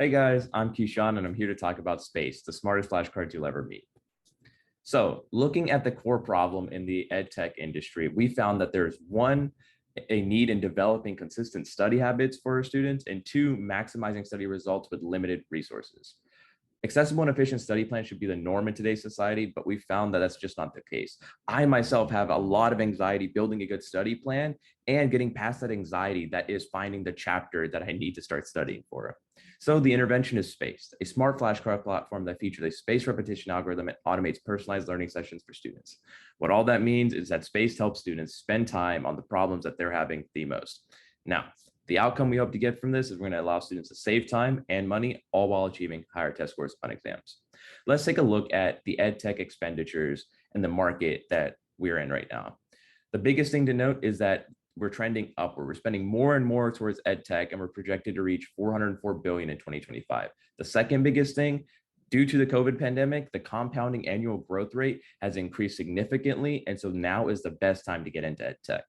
Hey guys, I'm Keyshawn and I'm here to talk about space, the smartest flashcards you'll ever meet. So, looking at the core problem in the ed tech industry, we found that there's one, a need in developing consistent study habits for our students, and two, maximizing study results with limited resources. Accessible and efficient study plans should be the norm in today's society, but we found that that's just not the case. I myself have a lot of anxiety building a good study plan and getting past that anxiety that is finding the chapter that I need to start studying for. So the intervention is Spaced, a smart flashcard platform that features a spaced repetition algorithm and automates personalized learning sessions for students. What all that means is that Spaced helps students spend time on the problems that they're having the most. Now, the outcome we hope to get from this is we're going to allow students to save time and money, all while achieving higher test scores on exams. Let's take a look at the ed tech expenditures and the market that we're in right now. The biggest thing to note is that we're trending upward. We're spending more and more towards ed tech, and we're projected to reach 404 billion in 2025. The second biggest thing, due to the COVID pandemic, the compounding annual growth rate has increased significantly, and so now is the best time to get into ed tech.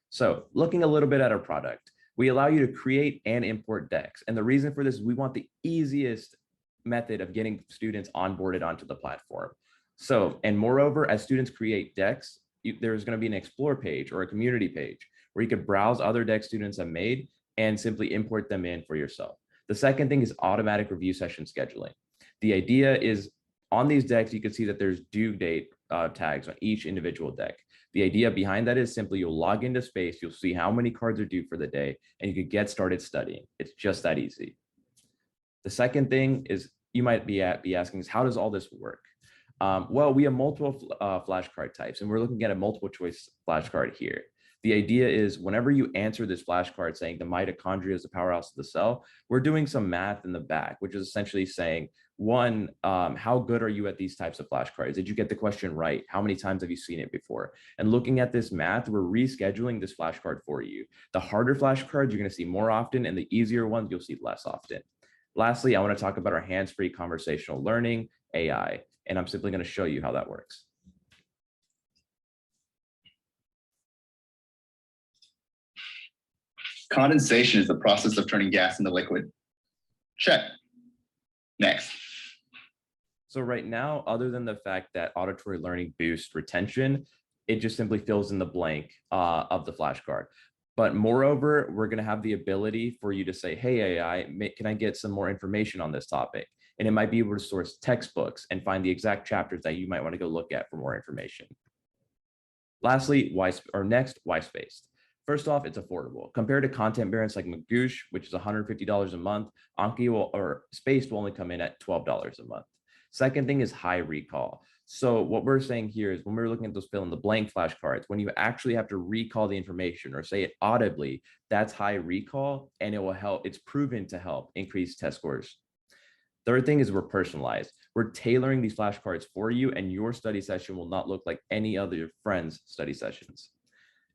So looking a little bit at our product, we allow you to create and import decks. And the reason for this is we want the easiest method of getting students onboarded onto the platform. So, and moreover, as students create decks, there's going to be an explore page or a community page where you could browse other decks students have made and simply import them in for yourself. The second thing is automatic review session scheduling. The idea is on these decks, you can see that there's due date tags on each individual deck. The idea behind that is simply you'll log into Space, you'll see how many cards are due for the day, and you could get started studying. It's just that easy. The second thing is you might be asking is how does all this work? Well, we have multiple flashcard types, and we're looking at a multiple choice flashcard here. The idea is whenever you answer this flashcard saying the mitochondria is the powerhouse of the cell, we're doing some math in the back, which is essentially saying, one, how good are you at these types of flashcards? Did you get the question right? How many times have you seen it before? And looking at this math, we're rescheduling this flashcard for you. The harder flashcards you're going to see more often, and the easier ones you'll see less often. Lastly, I want to talk about our hands-free conversational learning, AI, and I'm simply going to show you how that works. Condensation is the process of turning gas into liquid. Check. Next. So right now, other than the fact that auditory learning boosts retention, it just simply fills in the blank of the flashcard. But moreover, we're going to have the ability for you to say, hey, AI, can I get some more information on this topic? And it might be able to source textbooks and find the exact chapters that you might want to go look at for more information. Lastly, why Spaced? First off, it's affordable. Compared to content variants like Magoosh, which is $150 a month, Anki or Spaced will only come in at $12 a month. Second thing is high recall. So what we're saying here is when we're looking at those fill in the blank flashcards, when you actually have to recall the information or say it audibly, that's high recall, and it will help. It's proven to help increase test scores. Third thing is we're personalized. We're tailoring these flashcards for you, and your study session will not look like any other friend's study sessions.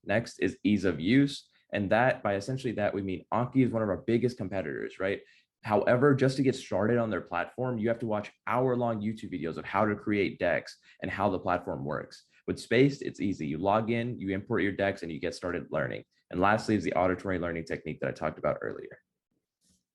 Next is ease of use. And that by essentially that, we mean Anki is one of our biggest competitors, right? However, just to get started on their platform, you have to watch hour-long YouTube videos of how to create decks and how the platform works. With Spaced, it's easy. You log in, you import your decks, and you get started learning. And lastly is the auditory learning technique that I talked about earlier.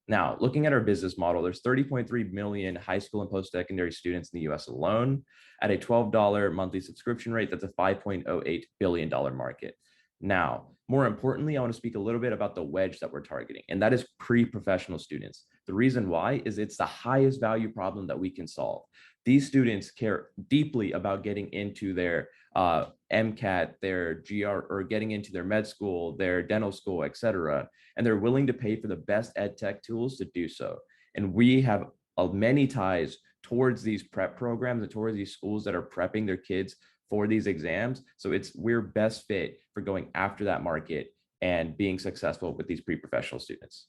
Now, looking at our business model, there's 30.3 million high school and post-secondary students in the US alone. At a $12 monthly subscription rate, that's a $5.08 billion market. Now, more importantly, I want to speak a little bit about the wedge that we're targeting, and that is pre-professional students. The reason why is it's the highest value problem that we can solve. These students care deeply about getting into their MCAT, their GR, or getting into their med school, their dental school, etc. And they're willing to pay for the best ed tech tools to do so. And we have many ties towards these prep programs and towards these schools that are prepping their kids for these exams. So we're best fit for going after that market and being successful with these pre-professional students.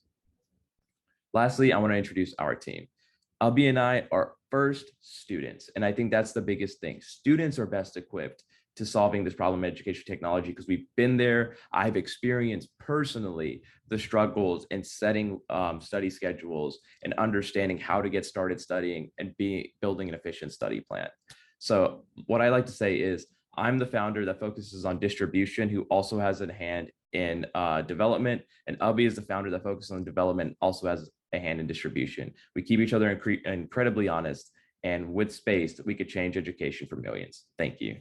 Lastly, I want to introduce our team. Abhi and I are first students, and I think that's the biggest thing. Students are best equipped to solving this problem in education technology because we've been there. I've experienced personally the struggles in setting study schedules and understanding how to get started studying and building an efficient study plan. So what I like to say is I'm the founder that focuses on distribution, who also has a hand in development, and Abhi is the founder that focuses on development, also has a hand in distribution. We keep each other incredibly honest, and with space, we could change education for millions. Thank you.